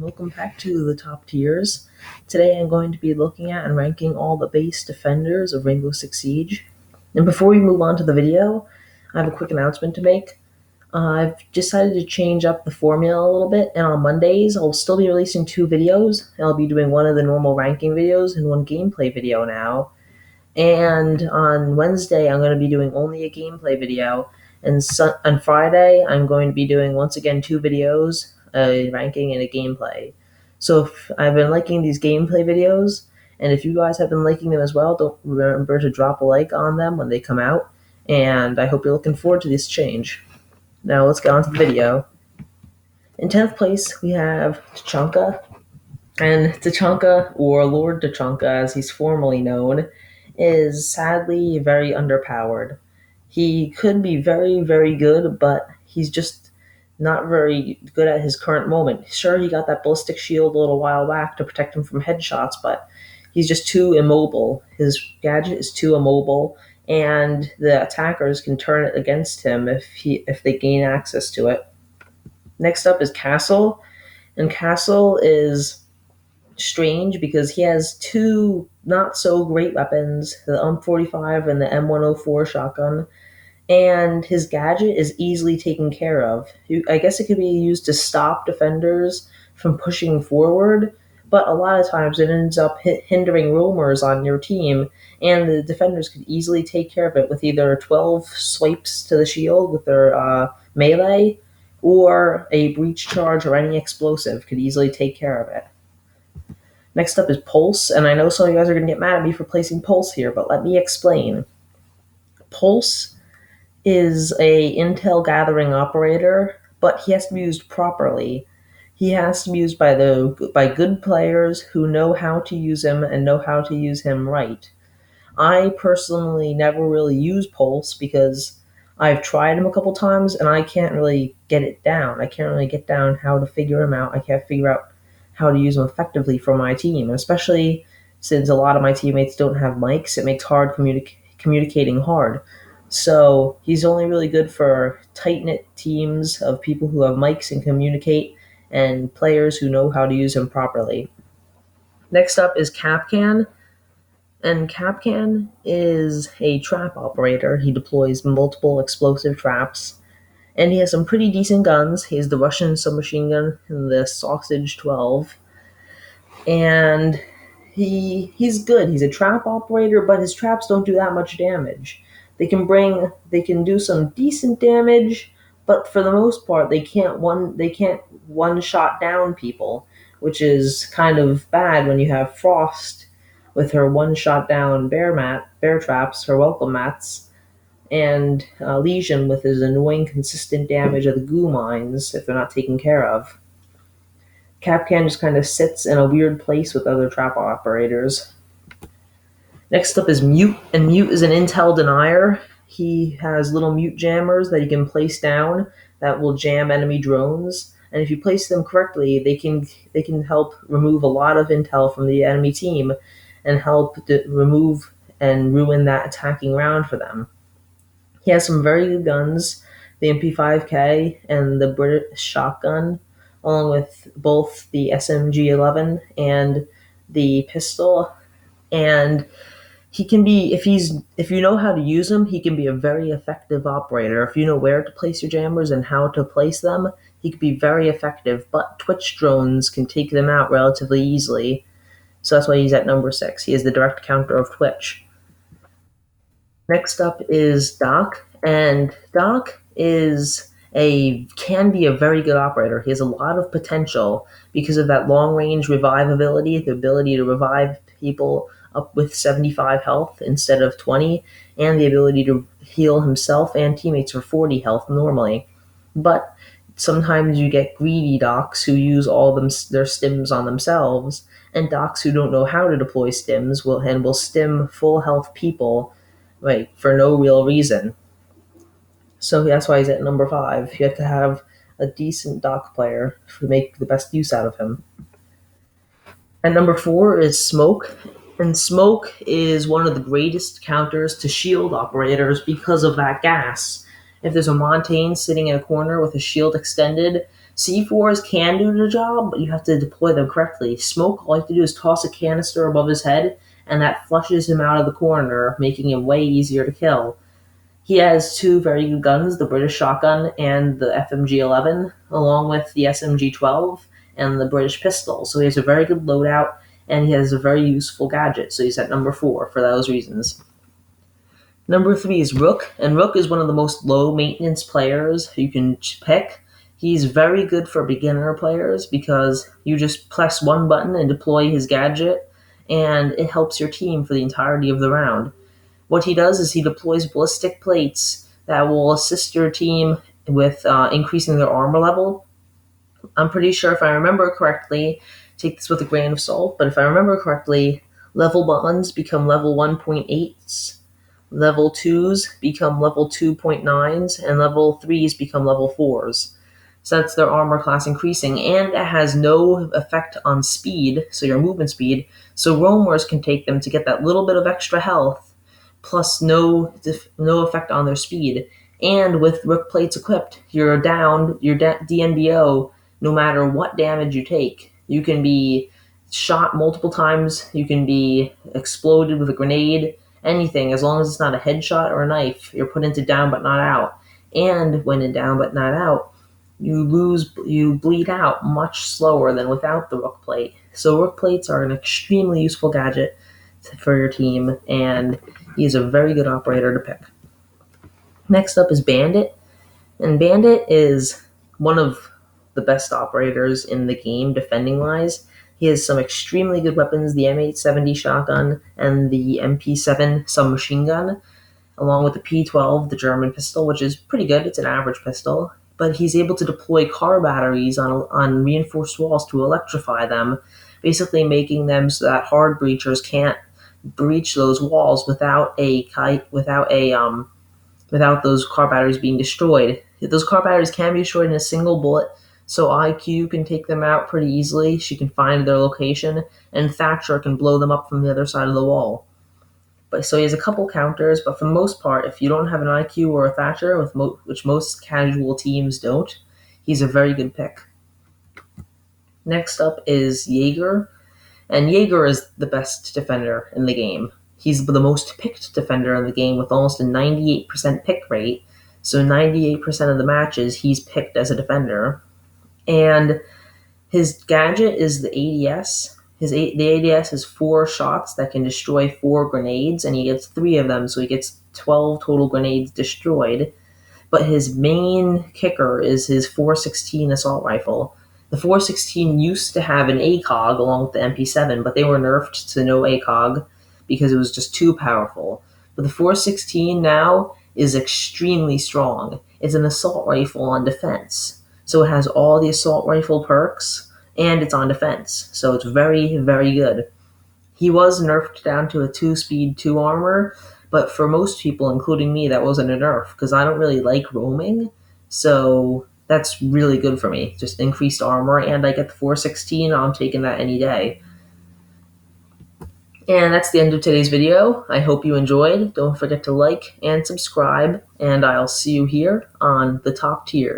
welcome back to the top tiers. Today I'm going to be looking at and ranking all the base defenders of Rainbow Six Siege. And before we move on to the video, I have a quick announcement to make. I've decided to change up the formula a little bit, and on Mondays I'll still be releasing 2 videos. I'll be doing one of the normal ranking videos and one gameplay video now. And on Wednesday I'm going to be doing only a gameplay video. And on Friday, I'm going to be doing, once again, 2 videos, a ranking and a gameplay. So if I've been liking these gameplay videos, and if you guys have been liking them as well, don't remember to drop a like on them when they come out. And I hope you're looking forward to this change. Now let's get on to the video. In 10th place, we have Tachanka. And Tachanka, or Lord Tachanka as he's formerly known, is sadly very underpowered. He could be very, very good, but he's just not very good at his current moment. Sure, he got that ballistic shield a little while back to protect him from headshots, but he's just too immobile. His gadget is too immobile, and the attackers can turn it against him if they gain access to it. Next up is Castle, and Castle is strange because he has 2 not so great weapons, the M45 and the M104 shotgun, and his gadget is easily taken care of. I guess it could be used to stop defenders from pushing forward, but a lot of times it ends up hindering roamers on your team, and the defenders could easily take care of it with either 12 swipes to the shield with their melee, or a breach charge or any explosive could easily take care of it. Next up is Pulse, and I know some of you guys are going to get mad at me for placing Pulse here, but let me explain. Pulse is a intel gathering operator, but he has to be used properly. He has to be used by good players who know how to use him and know how to use him right. I personally never really use Pulse because I've tried him a couple times and I can't really get it down. I can't really get down how to figure him out. I can't figure out how to use him effectively for my team, and especially since a lot of my teammates don't have mics, it makes hard communicating hard. So he's only really good for tight-knit teams of people who have mics and communicate, and players who know how to use him properly. Next up is Kapkan, and Kapkan is a trap operator. He deploys multiple explosive traps, and he has some pretty decent guns. He has the Russian submachine gun and the Sausage 12. And he's good. He's a trap operator, but his traps don't do that much damage. They can do some decent damage, but for the most part they can't one shot down people, which is kind of bad when you have Frost with her one shot down bear traps, her welcome mats, and Legion with his annoying consistent damage of the goo mines if they're not taken care of. Kapkan just kind of sits in a weird place with other trap operators. Next up is Mute, and Mute is an intel denier. He has little mute jammers that he can place down that will jam enemy drones, and if you place them correctly, they can help remove a lot of intel from the enemy team and help remove and ruin that attacking round for them. He has some very good guns, the MP5K and the British shotgun, along with both the SMG-11 and the pistol. And he can be, if you know how to use him, he can be a very effective operator. If you know where to place your jammers and how to place them, he can be very effective, but Twitch drones can take them out relatively easily. So that's why he's at number 6. He is the direct counter of Twitch. Next up is Doc, and Doc can be a very good operator. He has a lot of potential because of that long-range revive ability, the ability to revive people up with 75 health instead of 20, and the ability to heal himself and teammates for 40 health normally. But sometimes you get greedy docs who use all their stims on themselves, and docs who don't know how to deploy stims will stim full health people for no real reason. So that's why he's at number 5. You have to have a decent doc player to make the best use out of him. At number 4 is Smoke, and Smoke is one of the greatest counters to shield operators because of that gas. If there's a Montaigne sitting in a corner with a shield extended, C4s can do the job, but you have to deploy them correctly. Smoke, all you have to do is toss a canister above his head, and that flushes him out of the corner, making him way easier to kill. He has two very good guns, the British shotgun and the FMG-11, along with the SMG-12 and the British pistol. So he has a very good loadout, and he has a very useful gadget. So he's at number 4 for those reasons. Number 3 is Rook, and Rook is one of the most low-maintenance players you can pick. He's very good for beginner players because you just press one button and deploy his gadget, and it helps your team for the entirety of the round. What he does is he deploys ballistic plates that will assist your team with increasing their armor level. I'm pretty sure, if I remember correctly, take this with a grain of salt, but if I remember correctly, level 1s become level 1.8s, level 2s become level 2.9s, and level 3s become level 4s. So that's their armor class increasing, and it has no effect on speed, so your movement speed, so roamers can take them to get that little bit of extra health, plus no effect on their speed. And with Rook plates equipped, you're down, your DNBO, no matter what damage you take. You can be shot multiple times, you can be exploded with a grenade, anything, as long as it's not a headshot or a knife, you're put into down but not out. And when in down but not out, you bleed out much slower than without the Rook plate. So Rook plates are an extremely useful gadget for your team, and he is a very good operator to pick. Next up is Bandit, and Bandit is one of the best operators in the game defending-wise. He has some extremely good weapons, the M870 shotgun and the MP7 submachine gun, along with the P12, the German pistol, which is pretty good. It's an average pistol. But he's able to deploy car batteries on reinforced walls to electrify them, basically making them so that hard breachers can't breach those walls without those car batteries being destroyed. Those car batteries can be destroyed in a single bullet, so IQ can take them out pretty easily. She can find their location, and Thatcher can blow them up from the other side of the wall. So he has a couple counters, but for the most part, if you don't have an IQ or a Thatcher, which most casual teams don't, he's a very good pick. Next up is Jaeger, and Jaeger is the best defender in the game. He's the most picked defender in the game with almost a 98% pick rate, so 98% of the matches he's picked as a defender. And his gadget is the ADS. The ADS has 4 shots that can destroy 4 grenades, and he gets 3 of them, so he gets 12 total grenades destroyed. But his main kicker is his 416 assault rifle. The 416 used to have an ACOG along with the MP7, but they were nerfed to no ACOG because it was just too powerful. But the 416 now is extremely strong. It's an assault rifle on defense, so it has all the assault rifle perks, and it's on defense, so it's very, very good. He was nerfed down to a 2-speed, 2 armor, but for most people, including me, that wasn't a nerf, because I don't really like roaming, so that's really good for me. Just increased armor, and I get the 416, I'm taking that any day. And that's the end of today's video. I hope you enjoyed. Don't forget to like and subscribe, and I'll see you here on the top tiers.